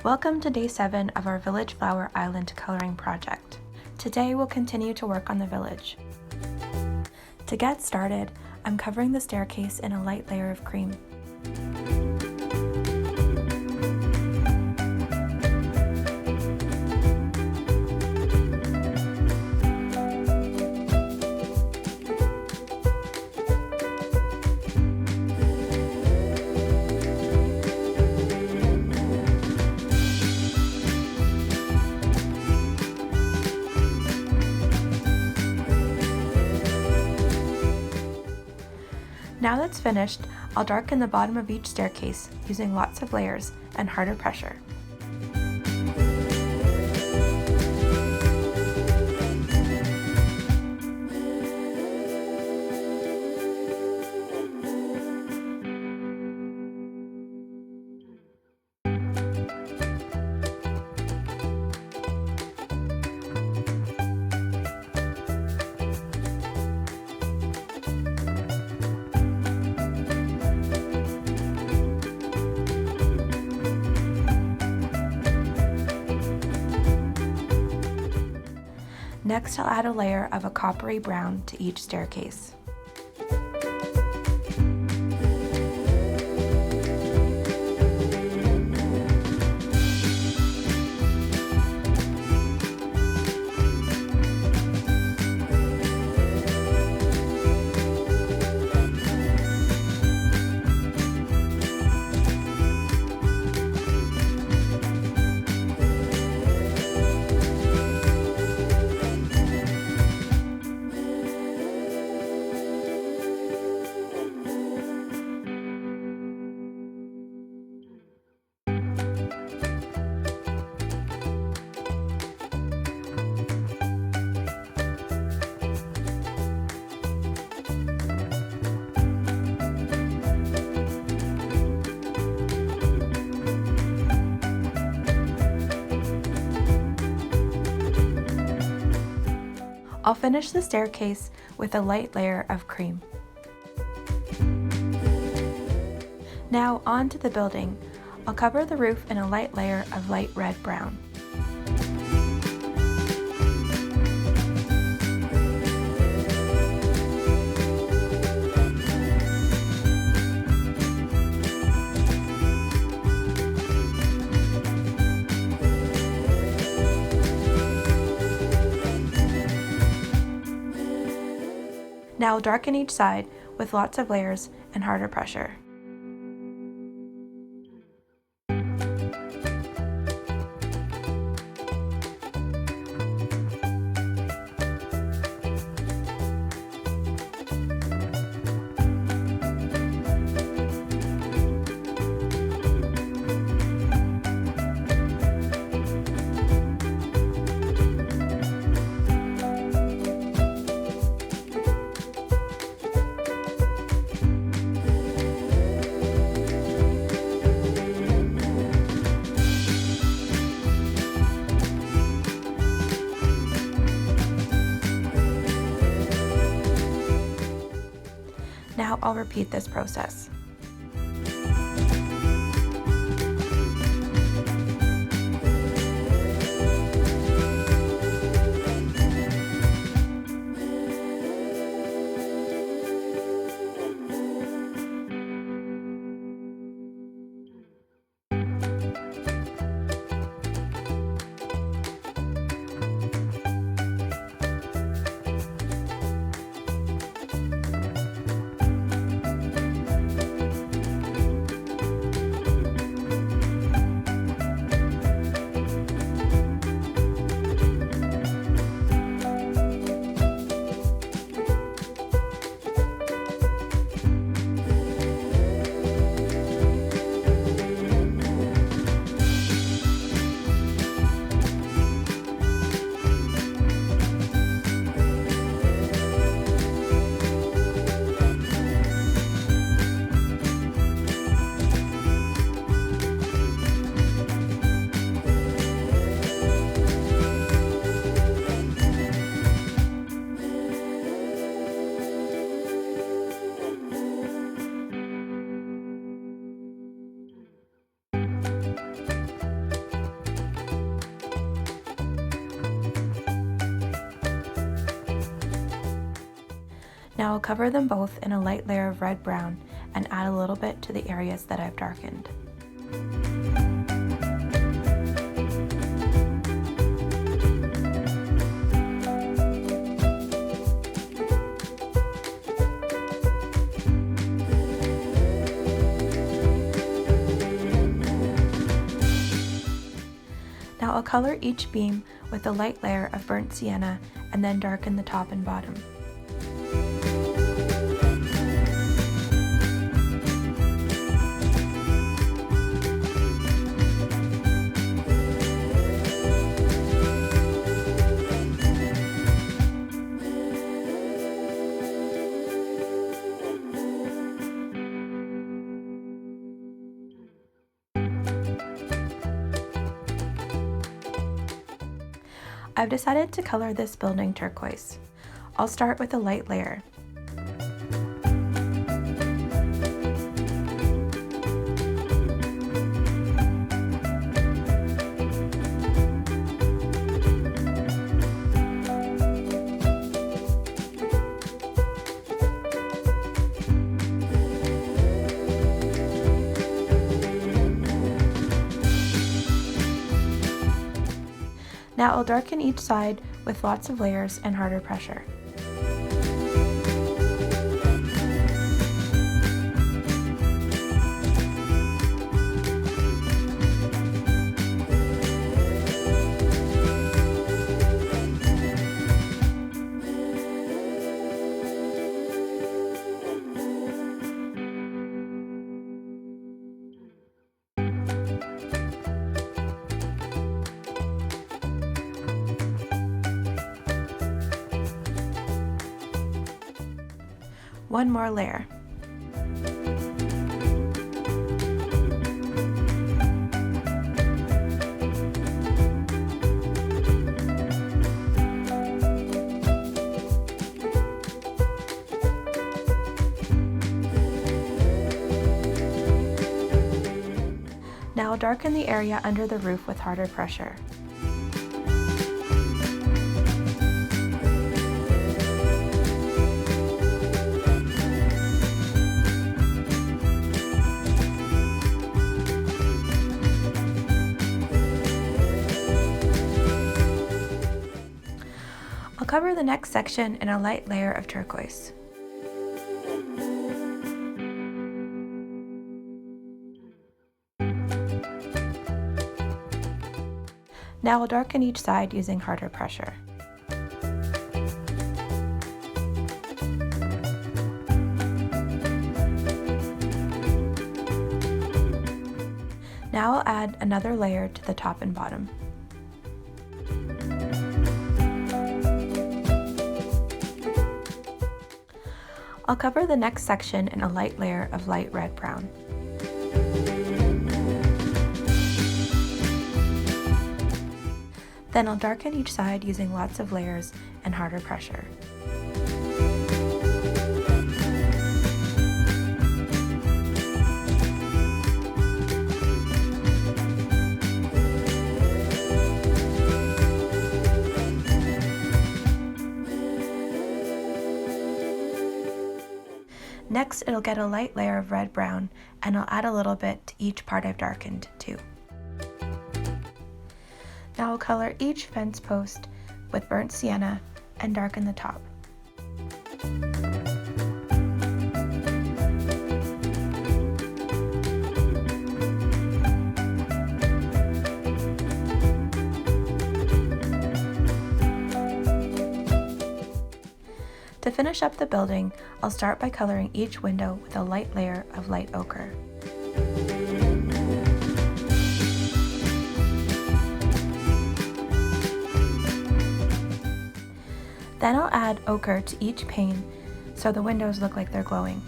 Welcome to Day 7 of our Village Flower Island coloring project. Today we'll continue to work on the village. To get started, I'm covering the staircase in a light layer of cream. Now that's finished, I'll darken the bottom of each staircase using lots of layers and harder pressure. Next, I'll add a layer of a coppery brown to each staircase. I'll finish the staircase with a light layer of cream. Now on to the building. I'll cover the roof in a light layer of light red brown. Now I'll darken each side with lots of layers and harder pressure. Now I'll repeat this process. Now I'll cover them both in a light layer of red-brown and add a little bit to the areas that I've darkened. Now I'll color each beam with a light layer of burnt sienna and then darken the top and bottom. I've decided to color this building turquoise. I'll start with a light layer. Now I'll darken each side with lots of layers and harder pressure. One more layer. Now I'll darken the area under the roof with harder pressure. I'll cover the next section in a light layer of turquoise. Now I'll darken each side using harder pressure. Now I'll add another layer to the top and bottom. I'll cover the next section in a light layer of light red-brown. Then I'll darken each side using lots of layers and harder pressure. Next, it'll get a light layer of red-brown, and I'll add a little bit to each part I've darkened too. Now I'll color each fence post with burnt sienna and darken the top. To finish up the building, I'll start by coloring each window with a light layer of light ochre. Then I'll add ochre to each pane so the windows look like they're glowing.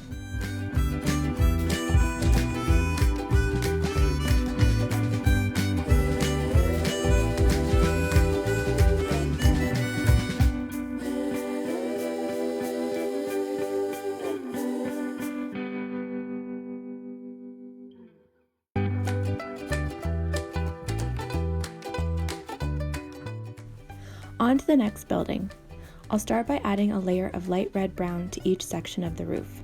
On to the next building. I'll start by adding a layer of light red-brown to each section of the roof.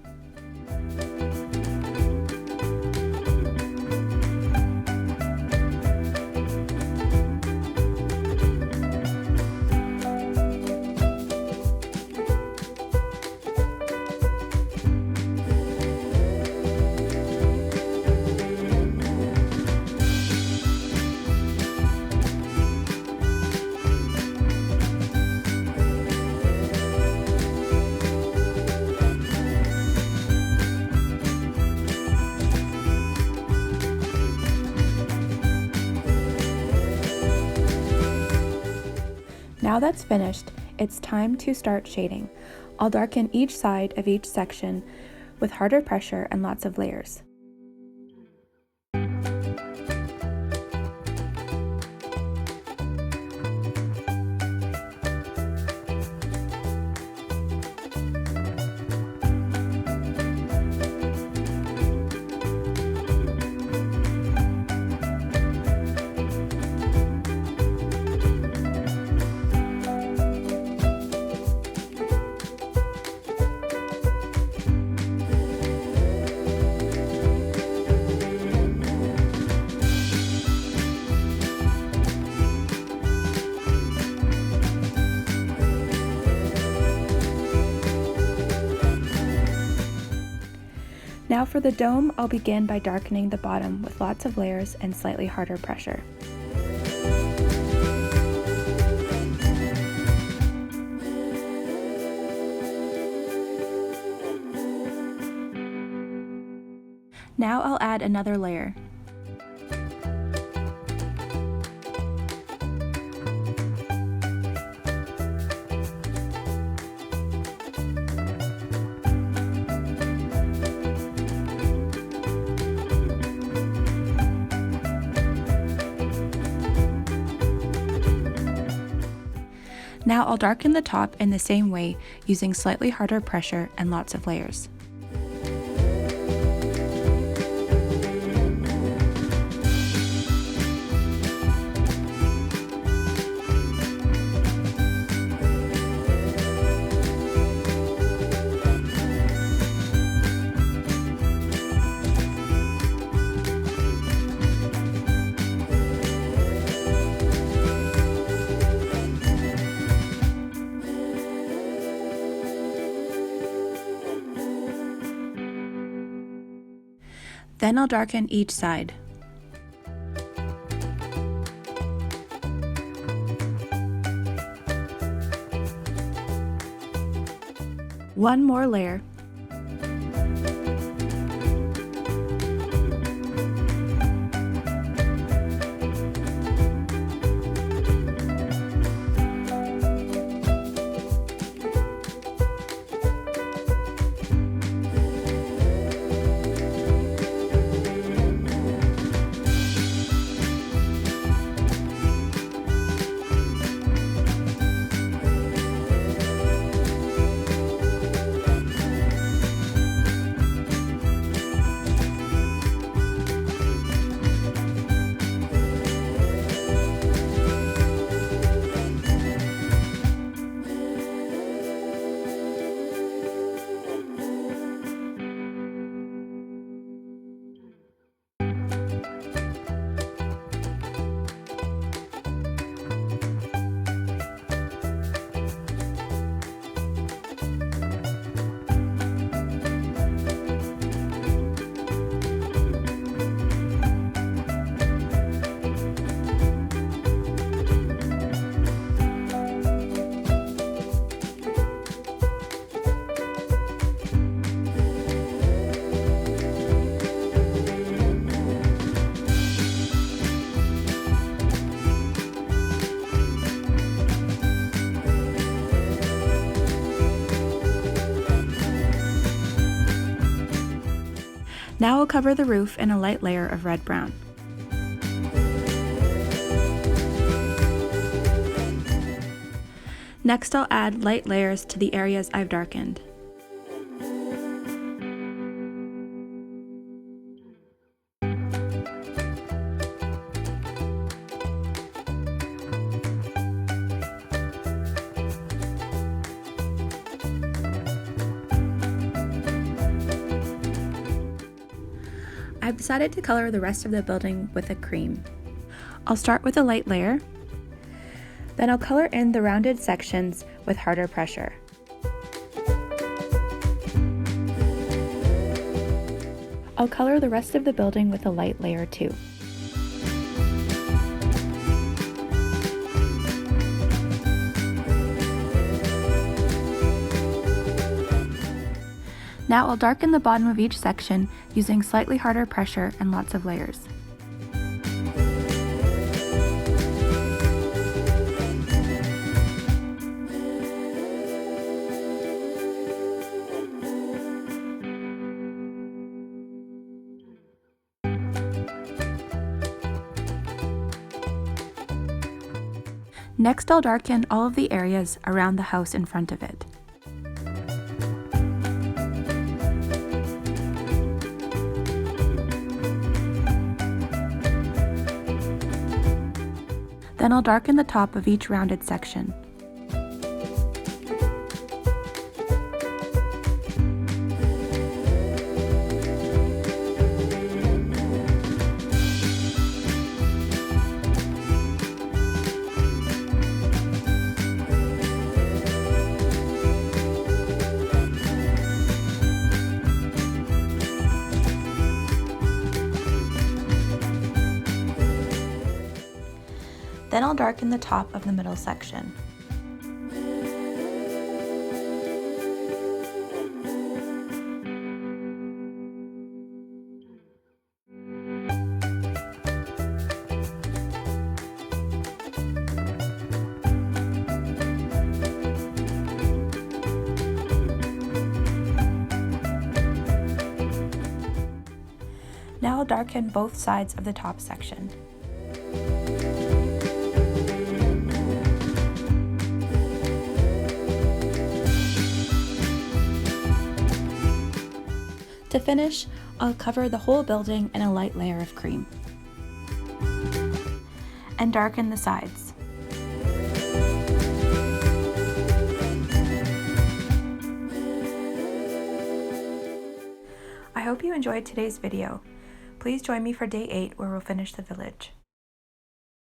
Now that's finished, it's time to start shading. I'll darken each side of each section with harder pressure and lots of layers. Now for the dome, I'll begin by darkening the bottom with lots of layers and slightly harder pressure. Now I'll add another layer. Now I'll darken the top in the same way, using slightly harder pressure and lots of layers. Then I'll darken each side. One more layer. Now I'll cover the roof in a light layer of red-brown. Next, I'll add light layers to the areas I've darkened. I've decided to color the rest of the building with a cream. I'll start with a light layer, then I'll color in the rounded sections with harder pressure. I'll color the rest of the building with a light layer too. Now I'll darken the bottom of each section using slightly harder pressure and lots of layers. Next, I'll darken all of the areas around the house in front of it. Then I'll darken the top of each rounded section. Then I'll darken the top of the middle section. Now I'll darken both sides of the top section. To finish, I'll cover the whole building in a light layer of cream and darken the sides. I hope you enjoyed today's video. Please join me for day 8 where we'll finish the village.